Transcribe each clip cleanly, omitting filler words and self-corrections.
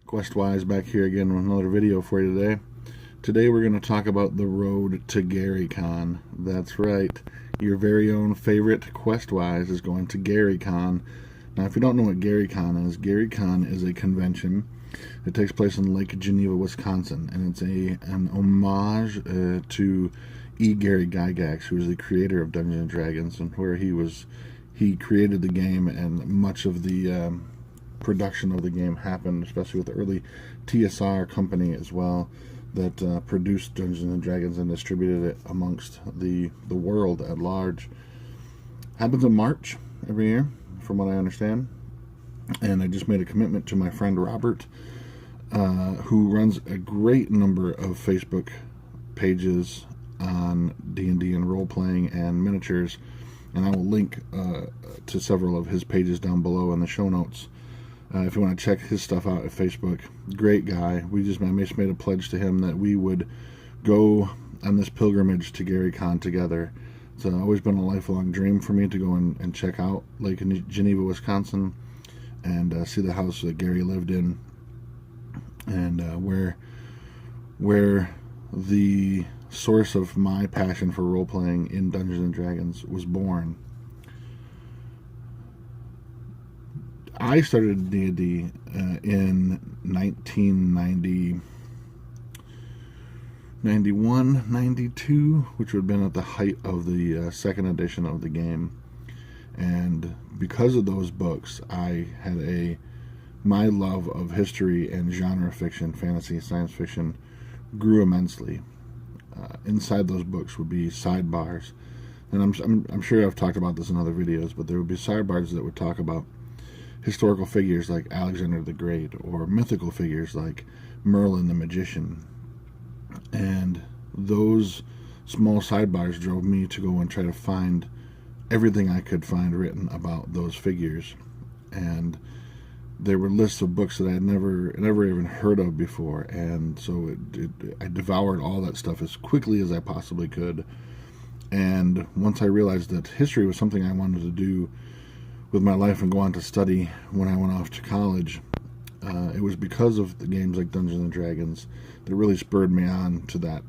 Questwise back here again with another video for you today. Today we're going to talk about the road to GaryCon. That's right, your very own favorite Questwise is going to GaryCon. Now if you don't know what GaryCon is a convention. It takes place in Lake Geneva, Wisconsin, and it's an homage to E. Gary Gygax, who was the creator of Dungeons & Dragons, and where he created the game, and much of the production of the game happened, especially with the early TSR company as well, that produced Dungeons & Dragons and distributed it amongst the world at large. Happens in March every year, from what I understand. And I just made a commitment to my friend Robert, who runs a great number of Facebook pages on D&D and role-playing and miniatures, and I will link to several of his pages down below in the show notes. If you want to check his stuff out at Facebook, great guy. I just made a pledge to him that we would go on this pilgrimage to GaryCon together. It's always been a lifelong dream for me to go and check out Lake Geneva, Wisconsin, and see the house that Gary lived in, and where the source of my passion for role-playing in Dungeons & Dragons was born. I started D&D in 1990, 91, 92, which would have been at the height of the second edition of the game. And because of those books, I had my love of history and genre fiction, fantasy, science fiction, grew immensely. Inside those books would be sidebars, and I'm sure I've talked about this in other videos, but there would be sidebars that would talk about historical figures like Alexander the Great, or mythical figures like Merlin the Magician. And those small sidebars drove me to go and try to find everything I could find written about those figures. And there were lists of books that I had never even heard of before, and so I devoured all that stuff as quickly as I possibly could. And once I realized that history was something I wanted to do with my life and go on to study when I went off to college, it was because of the games like Dungeons & Dragons that really spurred me on to that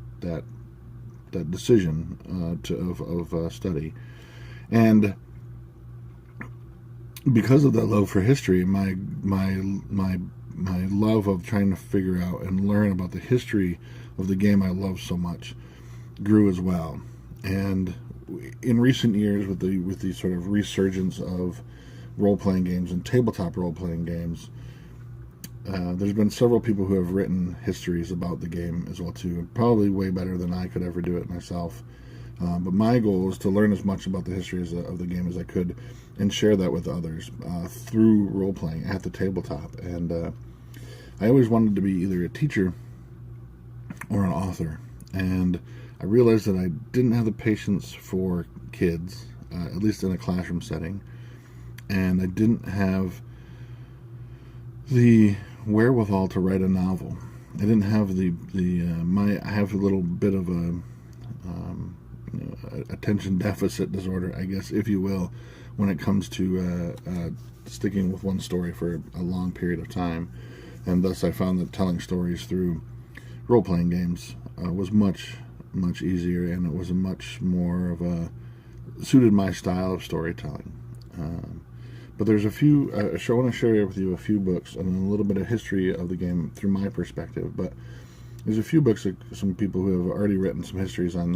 decision of study. And because of that love for history, my love of trying to figure out and learn about the history of the game I love so much grew as well. And in recent years, with the sort of resurgence of role-playing games and tabletop role-playing games, there's been several people who have written histories about the game as well too, probably way better than I could ever do it myself. But my goal is to learn as much about the history of the game as I could and share that with others through role-playing at the tabletop. And I always wanted to be either a teacher or an author. And I realized that I didn't have the patience for kids, at least in a classroom setting. And I didn't have the wherewithal to write a novel. I didn't have I have a little bit of a attention deficit disorder, I guess, if you will, when it comes to sticking with one story for a long period of time. And thus I found that telling stories through role-playing games was much easier, and it was a much more of suited my style of storytelling. But there's a few, I want to share with you a few books and a little bit of history of the game through my perspective. But there's a few books that some people who have already written some histories on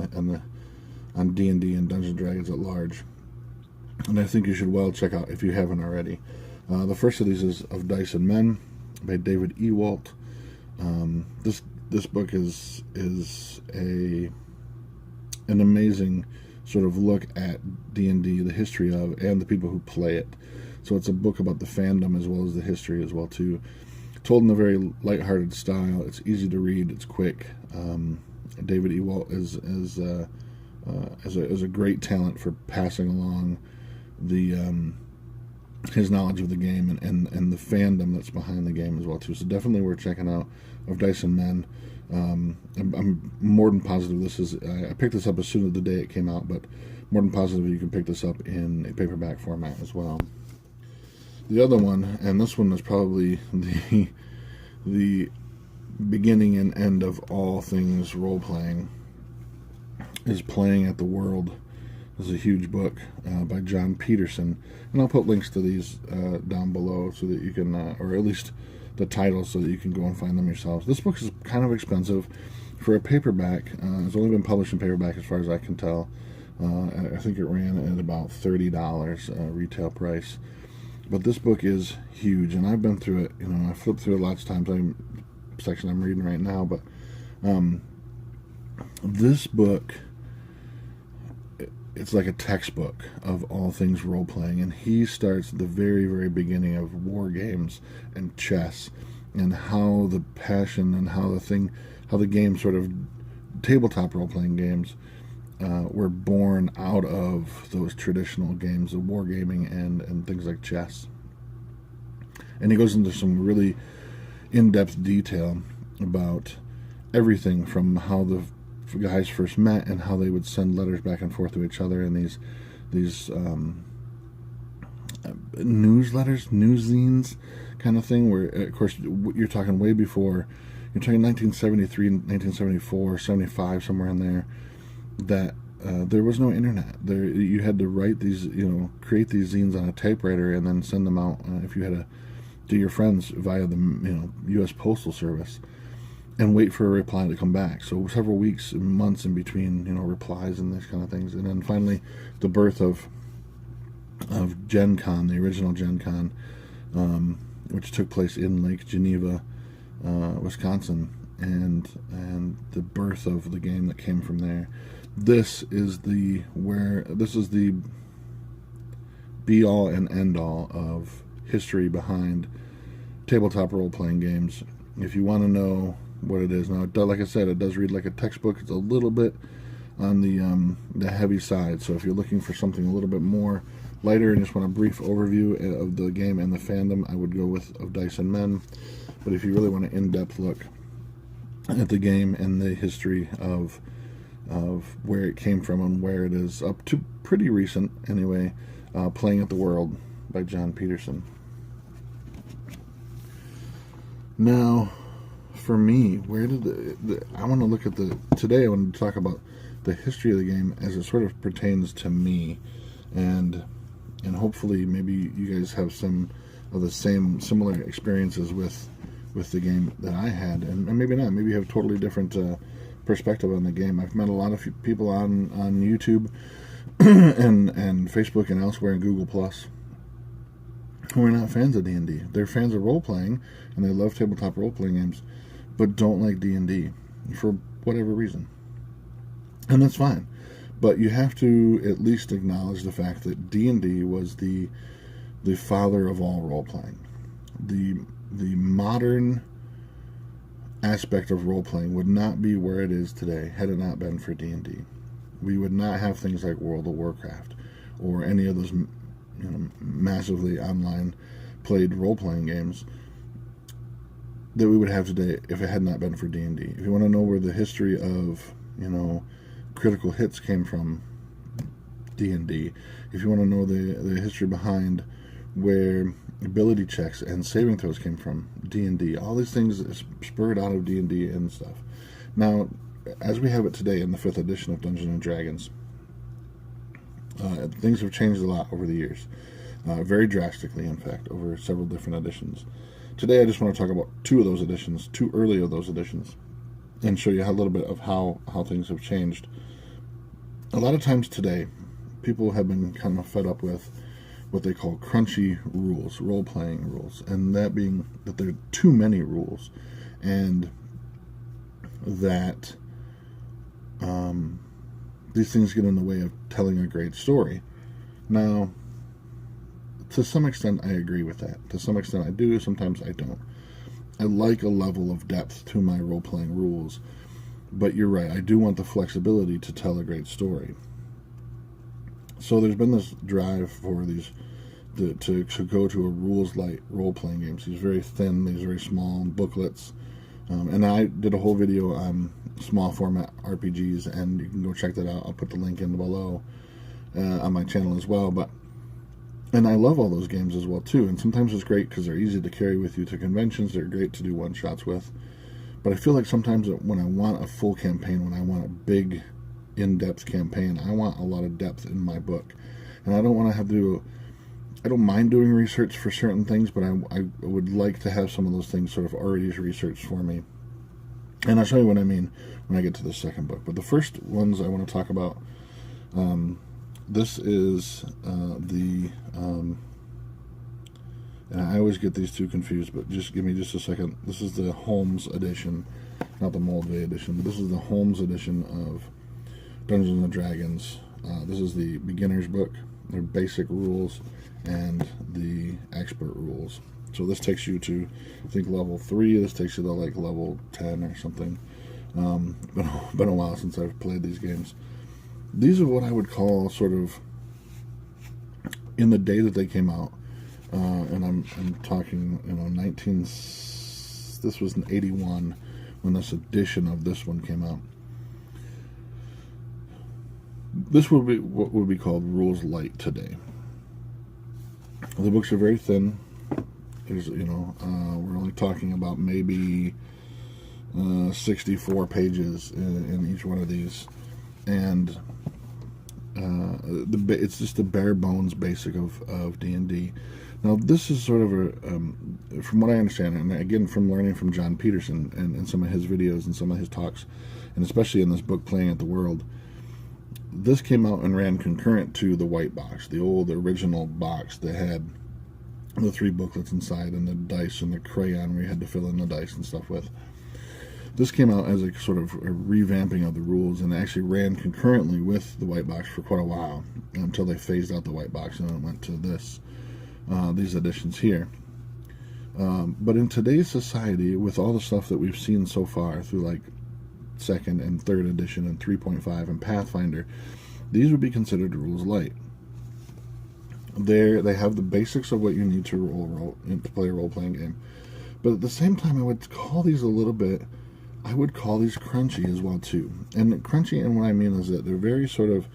D&D and Dungeons & Dragons at large, and I think you should well check out if you haven't already. The first of these is Of Dice and Men by David Ewalt. This book is an amazing sort of look at D&D, the history of, and the people who play it. So it's a book about the fandom as well as the history as well too. Told in a very lighthearted style. It's easy to read. It's quick. David Ewalt is a great talent for passing along his knowledge of the game and the fandom that's behind the game as well too. So definitely worth checking out. Of Dice and Men. I'm more than positive this is. I picked this up as soon as the day it came out, but more than positive you can pick this up in a paperback format as well. The other one, and this one is probably the beginning and end of all things role-playing is Playing at the World. This is a huge book by John Peterson, and I'll put links to these down below so that you can, or at least the titles, so that you can go and find them yourselves. This book is kind of expensive for a paperback. It's only been published in paperback as far as I can tell. I think it ran at about $30 retail price. But this book is huge, and I've been through it. You know, I flipped through it lots of times. Section I'm reading right now, but this book, it's like a textbook of all things role-playing, and he starts at the very, very beginning of war games and chess, and how the passion and how the game, sort of tabletop role-playing games, were born out of those traditional games of wargaming and things like chess. And he goes into some really in-depth detail about everything from how the guys first met and how they would send letters back and forth to each other, and these newsletters, newszines kind of thing, where of course you're talking way before, you're talking 1973, 1974, 75, somewhere in there, that there was no internet. There, you had to write these, create these zines on a typewriter and then send them out if you had to your friends via the U.S. Postal Service, and wait for a reply to come back. So several weeks and months in between, replies and these kind of things. And then finally, the birth of Gen Con, the original Gen Con, which took place in Lake Geneva, Wisconsin, and the birth of the game that came from there. This is the be all and end all of history behind tabletop role-playing games. If you want to know what it is now, like I said, it does read like a textbook. It's a little bit on the heavy side, so if you're looking for something a little bit more lighter and just want a brief overview of the game and the fandom, I would go with Of Dice and Men. But if you really want an in-depth look at the game and the history of where it came from and where it is, up to pretty recent anyway, Playing at the World by John Peterson. Now, for me, where did I want to look at today I want to talk about the history of the game as it sort of pertains to me, and hopefully maybe you guys have some of the similar experiences with the game that I had, and maybe not. Maybe you have a totally different perspective on the game. I've met a lot of people on YouTube and Facebook and elsewhere in Google Plus who are not fans of D&D. They're fans of role-playing, and they love tabletop role-playing games, but don't like D&D for whatever reason. And that's fine. But you have to at least acknowledge the fact that D&D was the father of all role-playing. The modern aspect of role-playing would not be where it is today had it not been for D&D. We would not have things like World of Warcraft or any of those massively online played role-playing games that we would have today if it had not been for D&D. If you want to know where the history of critical hits came from, D&D. If you want to know the history behind where ability checks and saving throws came from, D&D. All these things is spurred out of D&D and stuff. Now, as we have it today in the 5th edition of Dungeons and Dragons, things have changed a lot over the years, very drastically, in fact, over several different editions. Today, I just want to talk about two early of those editions, and show you a little bit of how things have changed. A lot of times today, people have been kind of fed up with what they call crunchy rules, role-playing rules, and that being that there are too many rules, and that these things get in the way of telling a great story. Now, to some extent, I agree with that. To some extent, I do. Sometimes I don't. I like a level of depth to my role-playing rules, but you're right. I do want the flexibility to tell a great story. So there's been this drive for to go to a rules-light role-playing games. These very thin, these very small booklets. And I did a whole video on small format RPGs, and you can go check that out. I'll put the link in below on my channel as well. But And I love all those games as well too. And sometimes it's great because they're easy to carry with you to conventions. They're great to do one-shots with. But I feel like sometimes when I want a full campaign, when I want a big, in-depth campaign, I want a lot of depth in my book. And I don't want to have to... I don't mind doing research for certain things, but I would like to have some of those things sort of already researched for me. And I'll show you what I mean when I get to the second book. But the first ones I want to talk about, this is and I always get these two confused, but just give me just a second. This is the Holmes Edition, not the Moldvay Edition, but this is the Holmes Edition of Dungeons & Dragons. This is the beginner's book, their basic rules, and the expert rules. So this takes you to, I think, level 3. This takes you to like level 10 or something. Been a while since I've played these games. These are what I would call sort of, in the day that they came out, and I'm talking, this was in 81 when this edition of this one came out. This would be what would be called Rules Light today. The books are very thin. There's, we're only talking about maybe 64 pages in each one of these, and it's just the bare bones basic of D&D. Now, this is sort of from what I understand, and again from learning from John Peterson and some of his videos and some of his talks, and especially in this book, Playing at the World, this came out and ran concurrent to the white box, the old original box that had the 3 booklets inside and the dice and the crayon where you had to fill in the dice and stuff with. This came out as a sort of a revamping of the rules, and actually ran concurrently with the white box for quite a while until they phased out the white box and then it went to these editions here. But in today's society, with all the stuff that we've seen so far through like 2nd and 3rd edition and 3.5 and Pathfinder, these would be considered rules light. They have the basics of what you need to play a role-playing game, but at the same time, I would call these crunchy as well too. And crunchy, and what I mean is that they're very sort of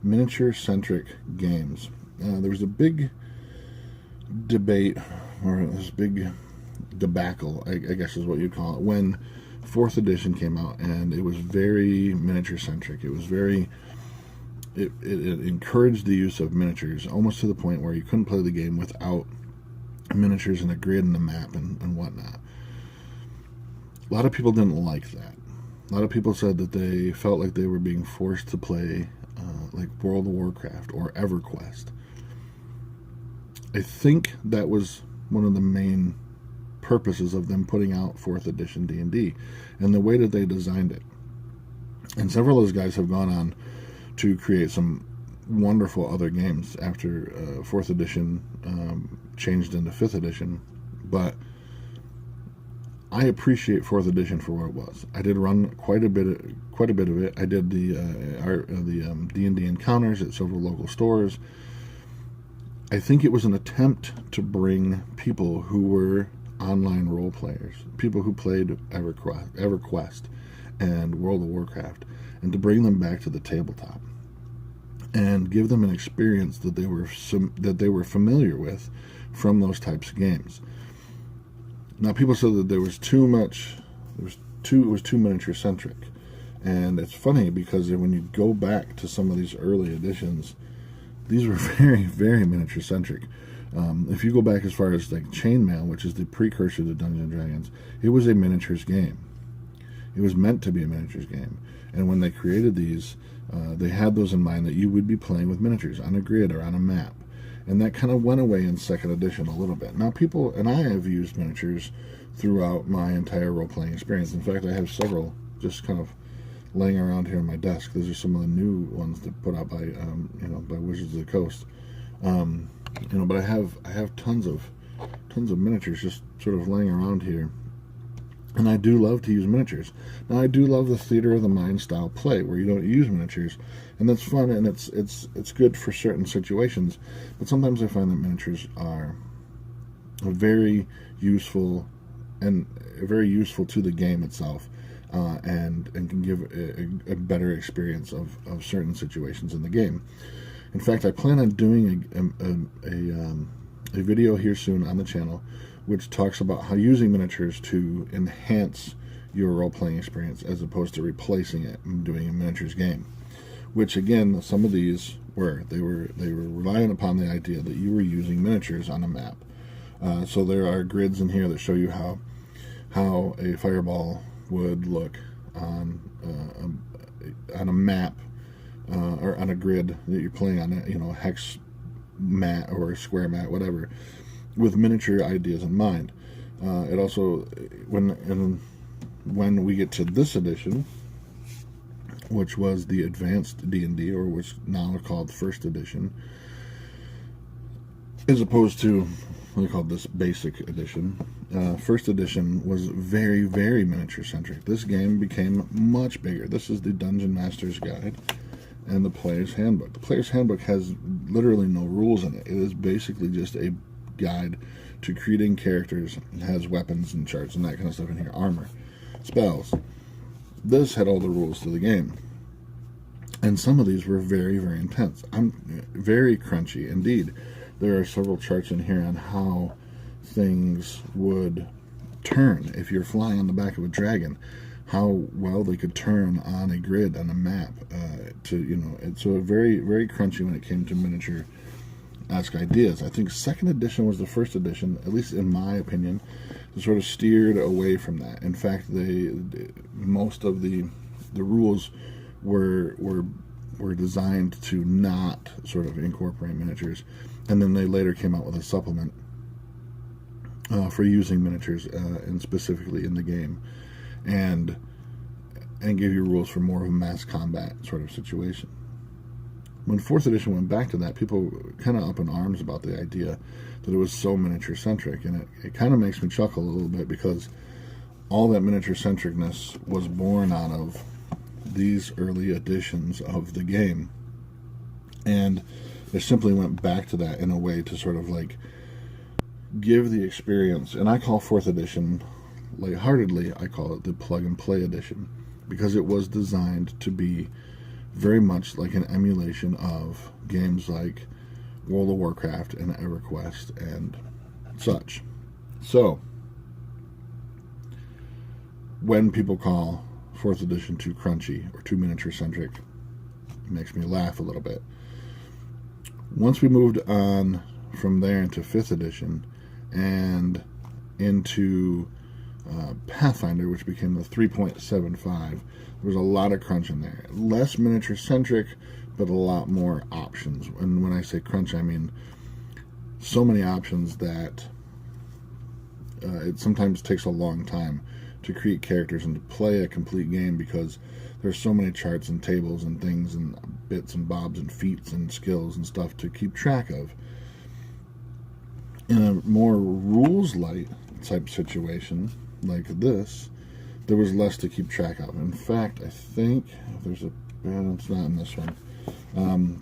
miniature-centric games. There was a big debate, or this big debacle, I guess is what you'd call it, when 4th edition came out, and it was very miniature-centric. It was very... It encouraged the use of miniatures, almost to the point where you couldn't play the game without miniatures and a grid and a map and whatnot. A lot of people didn't like that. A lot of people said that they felt like they were being forced to play like World of Warcraft or EverQuest. I think that was one of the main purposes of them putting out 4th edition D&D and the way that they designed it. And several of those guys have gone on to create some wonderful other games after 4th edition changed into 5th edition. But I appreciate 4th edition for what it was. I did run quite a bit of it. I did the D&D encounters at several local stores. I think it was an attempt to bring people who were online role players, people who played EverQuest and World of Warcraft, and to bring them back to the tabletop and give them an experience that they were familiar with from those types of games. Now, people said that there was too much. It was too miniature centric, and it's funny because when you go back to some of these early editions, these were very, very miniature centric. If you go back as far as like Chainmail, which is the precursor to Dungeons & Dragons, it was a miniatures game. It was meant to be a miniatures game. And when they created these, they had those in mind that you would be playing with miniatures on a grid or on a map. And that kind of went away in 2nd edition a little bit. Now, people, and I have used miniatures throughout my entire role-playing experience. In fact, I have several just kind of laying around here on my desk. Those are some of the new ones that put out by, by Wizards of the Coast. But I have tons of miniatures just sort of laying around here. And I do love to use miniatures. Now, I do love the theater of the mind style play where you don't use miniatures, and that's fun and it's good for certain situations. But sometimes I find that miniatures are very useful to the game itself, and can give a better experience of certain situations in the game. In fact, I plan on doing a video here soon on the channel which talks about how using miniatures to enhance your role-playing experience as opposed to replacing it and doing a miniatures game. Which again, some of these they were relying upon the idea that you were using miniatures on a map. So there are grids in here that show you how a fireball would look on a map or on a grid that you're playing on, a hex mat or a square mat, whatever, with miniature ideas in mind. It also, when we get to this edition, which was the advanced D&D, or which now is called first edition, as opposed to we call this basic edition. First edition was very, very miniature centric. This game became much bigger. This is the Dungeon Master's Guide and the Player's Handbook. The Player's Handbook has literally no rules in it. It is basically just a guide to creating characters. It has weapons and charts and that kind of stuff in here. Armor, spells. This had all the rules to the game. And some of these were very, very intense. Very crunchy indeed. There are several charts in here on how things would turn if you're flying on the back of a dragon, how well they could turn on a grid on a map. So very, very crunchy when it came to miniature-esque ideas. I think second edition was the first edition, at least in my opinion, that sort of steered away from that. In fact, most of the rules were designed to not sort of incorporate miniatures, and then they later came out with a supplement for using miniatures and specifically in the game, and give you rules for more of a mass combat sort of situation. When 4th edition went back to that, people were kind of up in arms about the idea that it was so miniature-centric, and it kind of makes me chuckle a little bit, because all that miniature-centricness was born out of these early editions of the game, and they simply went back to that in a way to sort of like give the experience. And I call 4th edition, lightheartedly, I call it the plug-and-play edition, because it was designed to be very much like an emulation of games like World of Warcraft and EverQuest and such. So, when people call 4th edition too crunchy or too miniature-centric, it makes me laugh a little bit. Once we moved on from there into 5th edition and into Pathfinder, which became the 3.75, there was a lot of crunch in there. Less miniature-centric, but a lot more options. And when I say crunch, I mean so many options that it sometimes takes a long time to create characters and to play a complete game, because there's so many charts and tables and things and bits and bobs and feats and skills and stuff to keep track of. In a more rules-light type situation like this, there was less to keep track of. In fact, I think there's it's not in this one.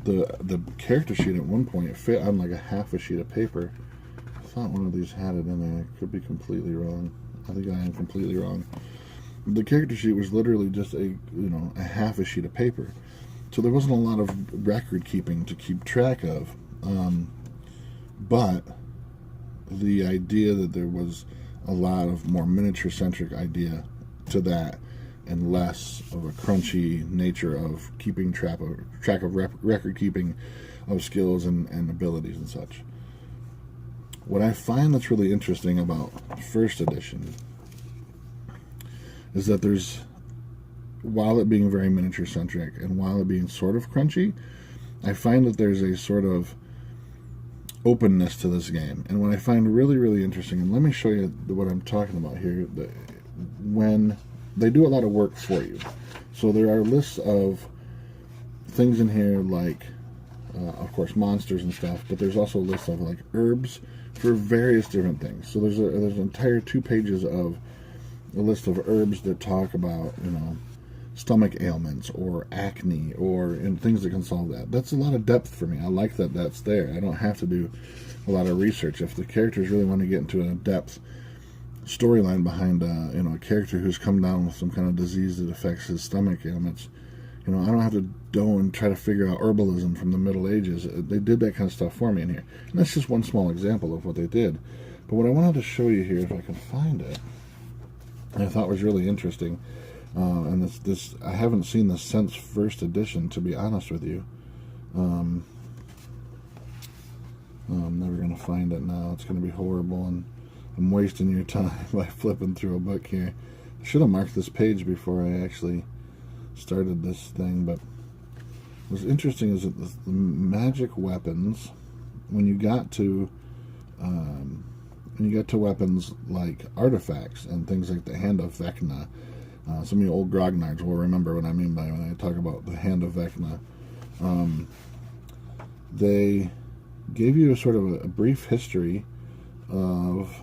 The character sheet at one point, it fit on like a half a sheet of paper. I thought one of these had it in there. I could be completely wrong. I think I am completely wrong. The character sheet was literally just a half a sheet of paper, so there wasn't a lot of record keeping to keep track of. But the idea that there was a lot of more miniature-centric idea to that, and less of a crunchy nature of keeping track of record keeping of skills and abilities and such. What I find that's really interesting about first edition is that there's, while it being very miniature-centric and while it being sort of crunchy, I find that there's a sort of openness to this game. And what I find really, really interesting, and let me show you what I'm talking about here, when they do a lot of work for you. So there are lists of things in here like, of course, monsters and stuff, but there's also a list of like herbs for various different things. So there's an entire 2 pages of a list of herbs that talk about, stomach ailments or acne and things that can solve that. That's a lot of depth for me. I like that that's there. I don't have to do a lot of research. If the characters really want to get into a depth storyline behind a character who's come down with some kind of disease that affects his stomach ailments, You know, I don't have to go and try to figure out herbalism from the Middle Ages. They did that kind of stuff for me in here. And that's just one small example of what they did. But what I wanted to show you here, if I can find it, and I thought was really interesting, and this I haven't seen this since first edition, to be honest with you. I'm never going to find it now. It's going to be horrible, and I'm wasting your time by flipping through a book here. I should have marked this page before I actually started this thing, but what's interesting is that the magic weapons, when you got to weapons like artifacts and things like the Hand of Vecna, some of you old grognards will remember what I mean by when I talk about the Hand of Vecna. They gave you a sort of a brief history of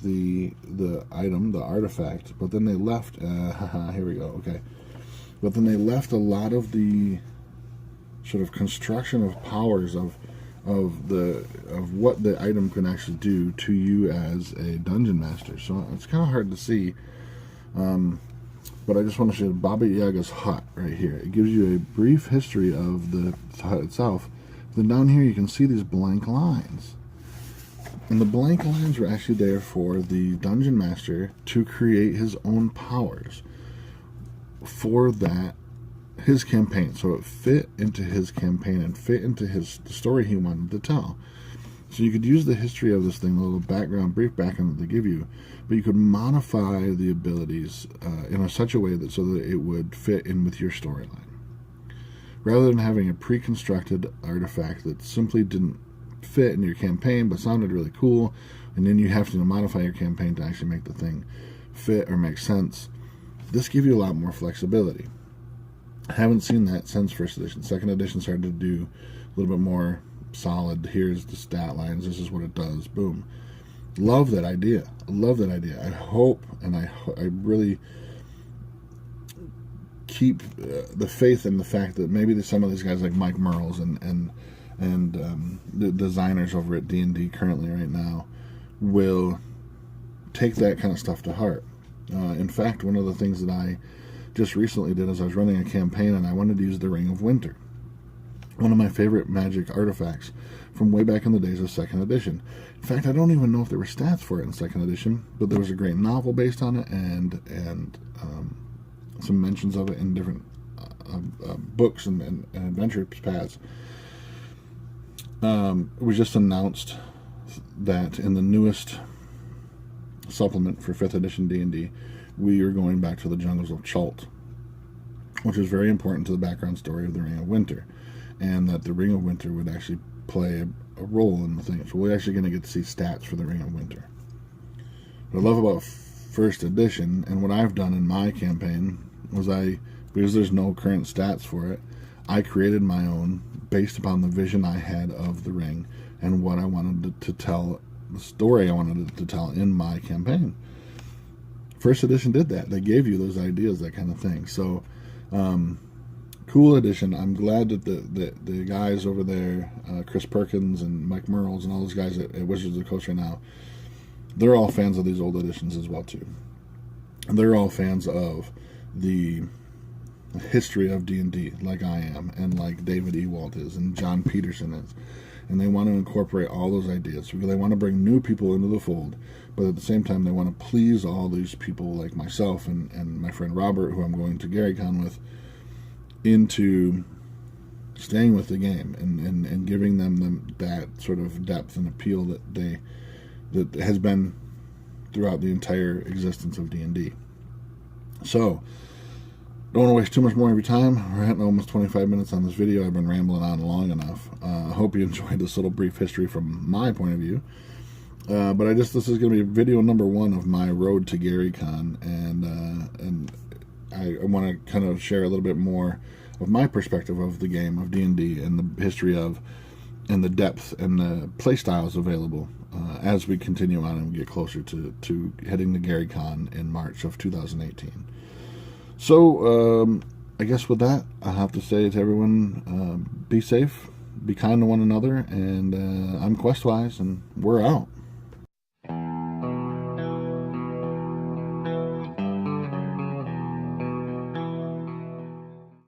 the item, the artifact, but then they left. Here we go. Okay, but then they left a lot of the sort of construction of powers of what the item can actually do to you as a dungeon master. So it's kind of hard to see, but I just want to show you Baba Yaga's hut right here. It gives you a brief history of the hut itself. Then down here you can see these blank lines. And the blank lines were actually there for the dungeon master to create his own powers for his campaign. So it fit into his campaign and fit into the story he wanted to tell. So you could use the history of this thing, a little background, brief background that they give you, but you could modify the abilities in such a way that so that it would fit in with your storyline. Rather than having a pre-constructed artifact that simply didn't fit in your campaign but sounded really cool, and then you have to modify your campaign to actually make the thing fit or make sense. This gives you a lot more flexibility. I haven't seen that since first edition. Second edition started to do a little bit more solid. Here's the stat lines. This is what it does. Boom. Love that idea. I love that idea. I hope, and I really keep the faith in the fact that maybe some of these guys like Mike Merles and the designers over at D&D currently right now will take that kind of stuff to heart. In fact, one of the things that I just recently did is I was running a campaign and I wanted to use the Ring of Winter, one of my favorite magic artifacts from way back in the days of second edition. In fact, I don't even know if there were stats for it in second edition, but there was a great novel based on it and some mentions of it in different books and adventure paths. It was just announced that in the newest supplement for 5th edition D&D, we are going back to the jungles of Chult, which is very important to the background story of the Ring of Winter, and that the Ring of Winter would actually play a role in the thing. So we're actually going to get to see stats for the Ring of Winter. What I love about 1st edition, and what I've done in my campaign, was because there's no current stats for it, I created my own based upon the vision I had of the ring and what I wanted to tell, the story I wanted to tell in my campaign. First edition did that. They gave you those ideas, that kind of thing. So, cool edition. I'm glad that the guys over there, Chris Perkins and Mike Merles and all those guys at Wizards of the Coast right now, they're all fans of these old editions as well too. And they're all fans of the history of D&D, like I am, and like David Ewalt is, and John Peterson is. And they want to incorporate all those ideas because they want to bring new people into the fold, but at the same time they want to please all these people like myself and my friend Robert, who I'm going to GaryCon with, into staying with the game and giving them that sort of depth and appeal that has been throughout the entire existence of D&D. So, don't want to waste too much more of your time. We're at almost 25 minutes on this video. I've been rambling on long enough. I hope you enjoyed this little brief history from my point of view. But this is going to be video number 1 of my road to GaryCon, and I want to kind of share a little bit more of my perspective of the game of D&D and the history of, and the depth and the play styles available as we continue on and we get closer to heading to GaryCon in March of 2018. So, I guess with that, I have to say to everyone, be safe, be kind to one another, and I'm Questwise, and we're out.